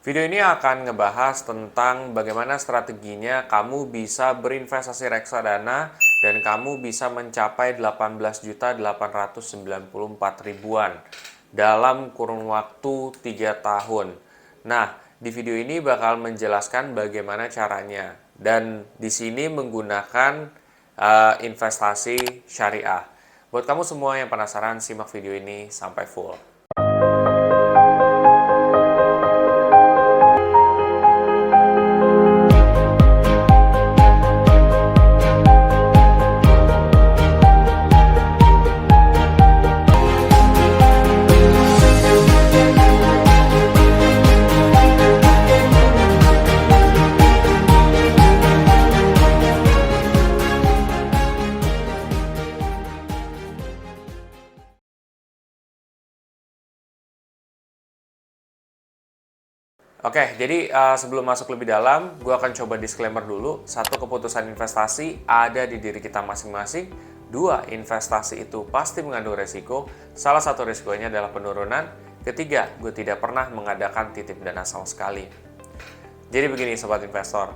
Video ini akan ngebahas tentang bagaimana strateginya kamu bisa berinvestasi reksadana dan kamu bisa mencapai 18.894 ribuan dalam kurun waktu 3 tahun. Nah, di video ini bakal menjelaskan bagaimana caranya dan di sini menggunakan investasi syariah. Buat kamu semua yang penasaran, simak video ini sampai full. Oke, jadi sebelum masuk lebih dalam, gue akan coba disclaimer dulu. Satu, keputusan investasi ada di diri kita masing-masing. Dua, investasi itu pasti mengandung resiko. Salah satu resikonya adalah penurunan. Ketiga, gue tidak pernah mengadakan titip dana sama sekali. Jadi begini sobat investor,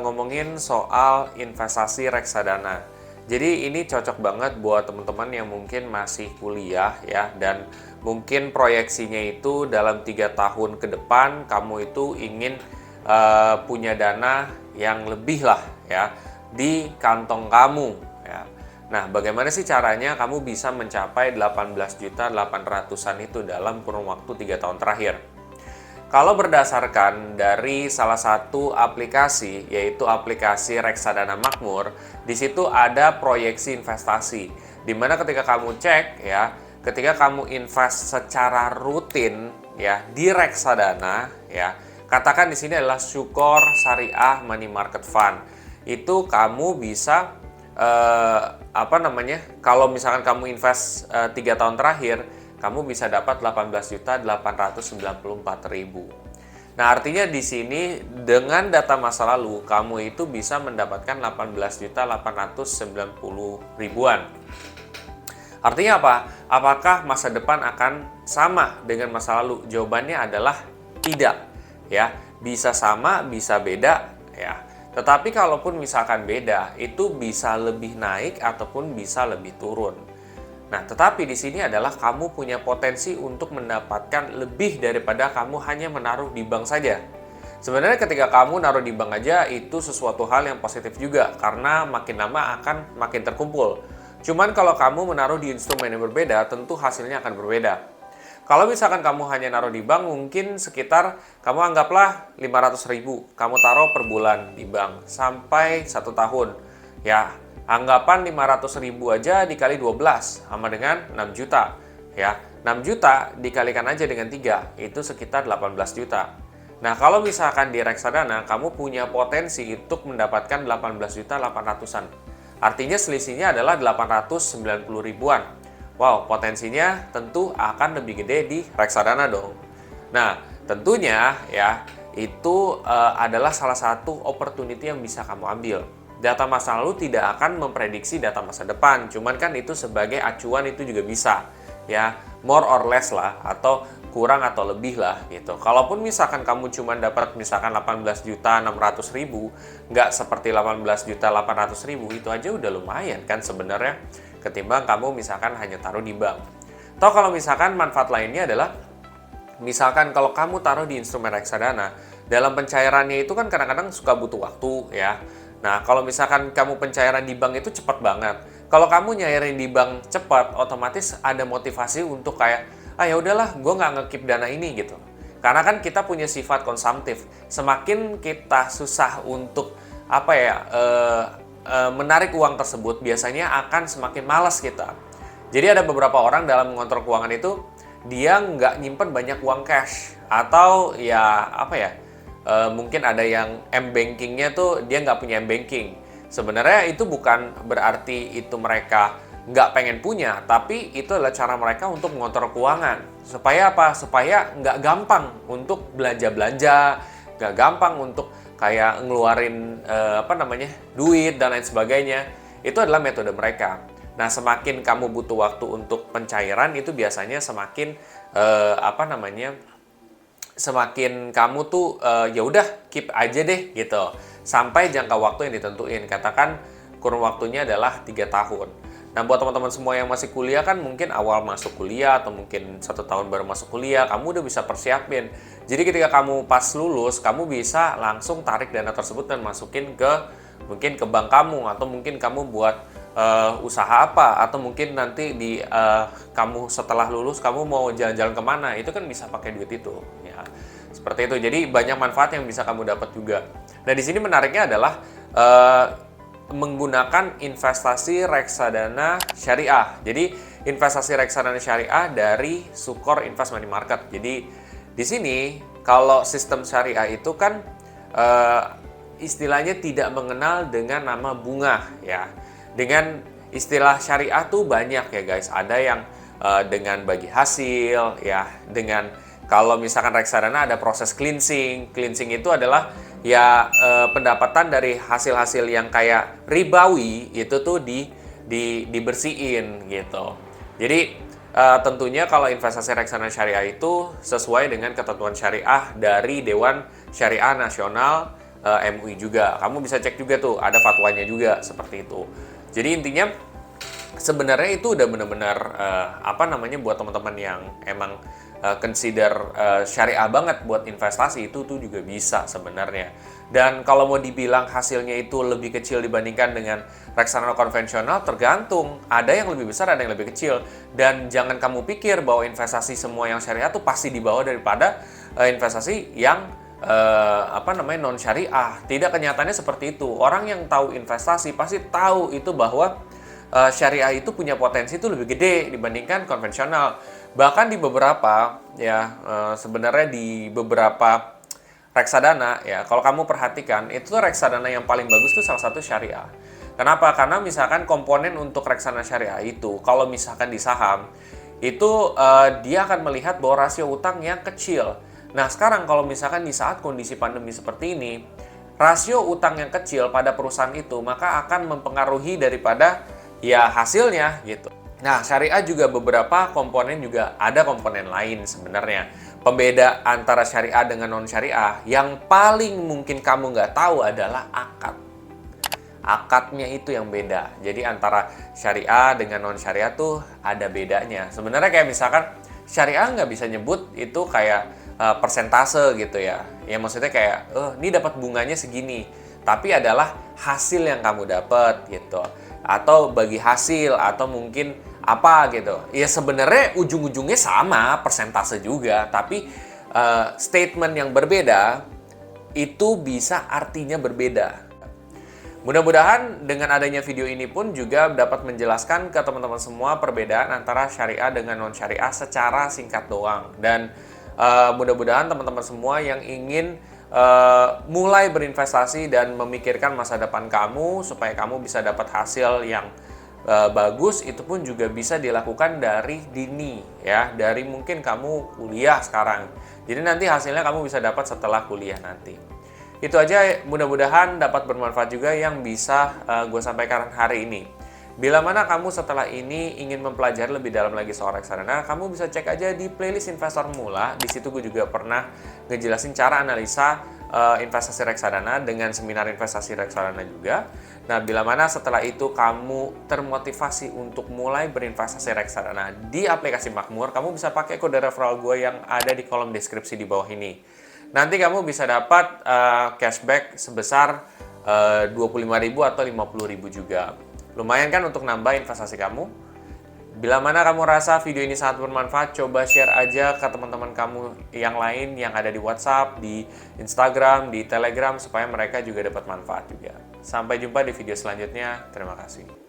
ngomongin soal investasi reksadana. Jadi ini cocok banget buat teman-teman yang mungkin masih kuliah ya, dan mungkin proyeksinya itu dalam 3 tahun ke depan kamu itu ingin punya dana yang lebih lah ya di kantong kamu ya. Nah, bagaimana sih caranya kamu bisa mencapai 18.800-an itu dalam kurun waktu 3 tahun terakhir? Kalau berdasarkan dari salah satu aplikasi, yaitu aplikasi Reksadana Makmur, di situ ada proyeksi investasi. Di mana ketika kamu cek ya, ketika kamu invest secara rutin ya di reksadana ya, katakan di sini adalah Syukor Syariah Money Market Fund. Itu kamu bisa kalau misalkan kamu invest 3 tahun terakhir, kamu bisa dapat 18.894.000. Nah, artinya di sini dengan data masa lalu, kamu itu bisa mendapatkan 18.890 ribuan. Artinya apa? Apakah masa depan akan sama dengan masa lalu? Jawabannya adalah tidak. Ya, bisa sama, bisa beda, ya. Tetapi kalaupun misalkan beda, itu bisa lebih naik ataupun bisa lebih turun. Nah, tetapi di sini adalah kamu punya potensi untuk mendapatkan lebih daripada kamu hanya menaruh di bank saja. Sebenarnya ketika kamu naruh di bank aja itu sesuatu hal yang positif juga karena makin lama akan makin terkumpul. Cuman kalau kamu menaruh di instrumen yang berbeda, tentu hasilnya akan berbeda. Kalau misalkan kamu hanya naruh di bank, mungkin sekitar kamu anggaplah 500.000 kamu taruh per bulan di bank sampai 1 tahun. Ya, anggapan 500.000 aja dikali 12 sama dengan 6 juta. Ya, 6 juta dikalikan aja dengan 3, itu sekitar 18 juta. Nah, kalau misalkan di reksadana, kamu punya potensi untuk mendapatkan 18.800-an. Artinya selisihnya adalah 890 ribuan. Wow, potensinya tentu akan lebih gede di reksadana dong. Nah, tentunya ya, itu adalah salah satu opportunity yang bisa kamu ambil. Data masa lalu tidak akan memprediksi data masa depan, cuman kan itu sebagai acuan itu juga bisa ya, more or less lah, atau kurang atau lebih lah gitu. Kalaupun misalkan kamu cuma dapat misalkan 18.600.000, nggak seperti 18.800.000, itu aja udah lumayan kan sebenarnya, ketimbang kamu misalkan hanya taruh di bank. Atau kalau misalkan manfaat lainnya adalah, misalkan kalau kamu taruh di instrumen reksadana, dalam pencairannya itu kan kadang-kadang suka butuh waktu ya. Nah, kalau misalkan kamu pencairan di bank itu cepat banget. Kalau kamu nyairin di bank cepat, otomatis ada motivasi untuk kayak, ya udahlah, gue nggak ngekip dana ini gitu. Karena kan kita punya sifat konsumtif. Semakin kita susah untuk menarik uang tersebut, biasanya akan semakin malas kita. Jadi ada beberapa orang dalam mengontrol keuangan itu, dia nggak nyimpen banyak uang cash. Atau mungkin ada yang m-bankingnya tuh dia nggak punya m-banking. Sebenarnya itu bukan berarti itu mereka nggak pengen punya, tapi itu adalah cara mereka untuk mengontrol keuangan. Supaya apa? Supaya nggak gampang untuk belanja-belanja, nggak gampang untuk kayak ngeluarin duit dan lain sebagainya. Itu adalah metode mereka. Nah, semakin kamu butuh waktu untuk pencairan, itu biasanya semakin semakin kamu tuh ya udah keep aja deh gitu sampai jangka waktu yang ditentuin. Katakan kurun waktunya adalah 3 tahun. Nah, buat teman-teman semua yang masih kuliah kan mungkin awal masuk kuliah atau mungkin 1 tahun baru masuk kuliah, kamu udah bisa persiapin. Jadi ketika kamu pas lulus, kamu bisa langsung tarik dana tersebut dan masukin mungkin ke bank kamu, atau mungkin kamu buat usaha apa, atau mungkin nanti kamu setelah lulus kamu mau jalan-jalan kemana, itu kan bisa pakai duit itu ya. Seperti itu. Jadi banyak manfaat yang bisa kamu dapat juga. Nah, di sini menariknya adalah menggunakan investasi reksadana syariah. Jadi investasi reksadana syariah dari Sukor Invest Money Market. Jadi di sini kalau sistem syariah itu kan istilahnya tidak mengenal dengan nama bunga ya. Dengan istilah syariah tuh banyak ya guys. Ada yang dengan bagi hasil ya, dengan kalau misalkan reksadana ada proses cleansing. Cleansing itu adalah ya pendapatan dari hasil-hasil yang kayak ribawi itu tuh dibersihin gitu. Jadi tentunya kalau investasi reksadana syariah itu sesuai dengan ketentuan syariah dari Dewan Syariah Nasional MUI juga. Kamu bisa cek juga tuh, ada fatwanya juga seperti itu. Jadi intinya sebenarnya itu udah benar-benar buat teman-teman yang emang consider syariah banget buat investasi, itu tuh juga bisa sebenarnya. Dan kalau mau dibilang hasilnya itu lebih kecil dibandingkan dengan reksadana konvensional, tergantung. Ada yang lebih besar, ada yang lebih kecil. Dan jangan kamu pikir bahwa investasi semua yang syariah tuh pasti di bawah daripada investasi yang non syariah. Tidak, kenyataannya seperti itu. Orang yang tahu investasi pasti tahu itu bahwa syariah itu punya potensi itu lebih gede dibandingkan konvensional. Bahkan di beberapa sebenarnya di beberapa reksadana ya, kalau kamu perhatikan itu reksadana yang paling bagus tuh salah satu syariah. Kenapa? Karena misalkan komponen untuk reksadana syariah itu kalau misalkan di saham itu dia akan melihat bahwa rasio utang yang kecil. Nah, sekarang kalau misalkan di saat kondisi pandemi seperti ini, rasio utang yang kecil pada perusahaan itu maka akan mempengaruhi daripada ya hasilnya gitu. Nah, syariah juga beberapa komponen juga ada komponen lain sebenarnya. Pembeda antara syariah dengan non-syariah yang paling mungkin kamu nggak tahu adalah akad. Akadnya itu yang beda. Jadi antara syariah dengan non-syariah tuh ada bedanya. Sebenarnya kayak misalkan syariah nggak bisa nyebut itu kayak persentase gitu ya. Ya maksudnya kayak, ini dapat bunganya segini. Tapi adalah hasil yang kamu dapat gitu. Atau bagi hasil, atau mungkin apa gitu. Ya sebenarnya ujung-ujungnya sama, persentase juga, tapi statement yang berbeda itu bisa artinya berbeda. Mudah-mudahan dengan adanya video ini pun juga dapat menjelaskan ke teman-teman semua perbedaan antara syariah dengan non-syariah secara singkat doang. Dan mudah-mudahan teman-teman semua yang ingin mulai berinvestasi dan memikirkan masa depan kamu supaya kamu bisa dapat hasil yang bagus, itu pun juga bisa dilakukan dari dini ya, dari mungkin kamu kuliah sekarang. Jadi nanti hasilnya kamu bisa dapat setelah kuliah nanti. Itu aja, mudah-mudahan dapat bermanfaat juga yang bisa gue sampaikan hari ini. Bila mana kamu setelah ini ingin mempelajari lebih dalam lagi soal reksadana, kamu bisa cek aja di playlist Investor Pemula. Di situ gue juga pernah ngejelasin cara analisa investasi reksadana dengan seminar investasi reksadana juga. Nah, bila mana setelah itu kamu termotivasi untuk mulai berinvestasi reksadana di aplikasi Makmur, kamu bisa pakai kode referral gue yang ada di kolom deskripsi di bawah ini. Nanti kamu bisa dapat cashback sebesar 25.000 atau 50.000 juga. Lumayan kan untuk nambah investasi kamu. Bila mana kamu rasa video ini sangat bermanfaat, coba share aja ke teman-teman kamu yang lain yang ada di WhatsApp, di Instagram, di Telegram, supaya mereka juga dapat manfaat juga. Sampai jumpa di video selanjutnya. Terima kasih.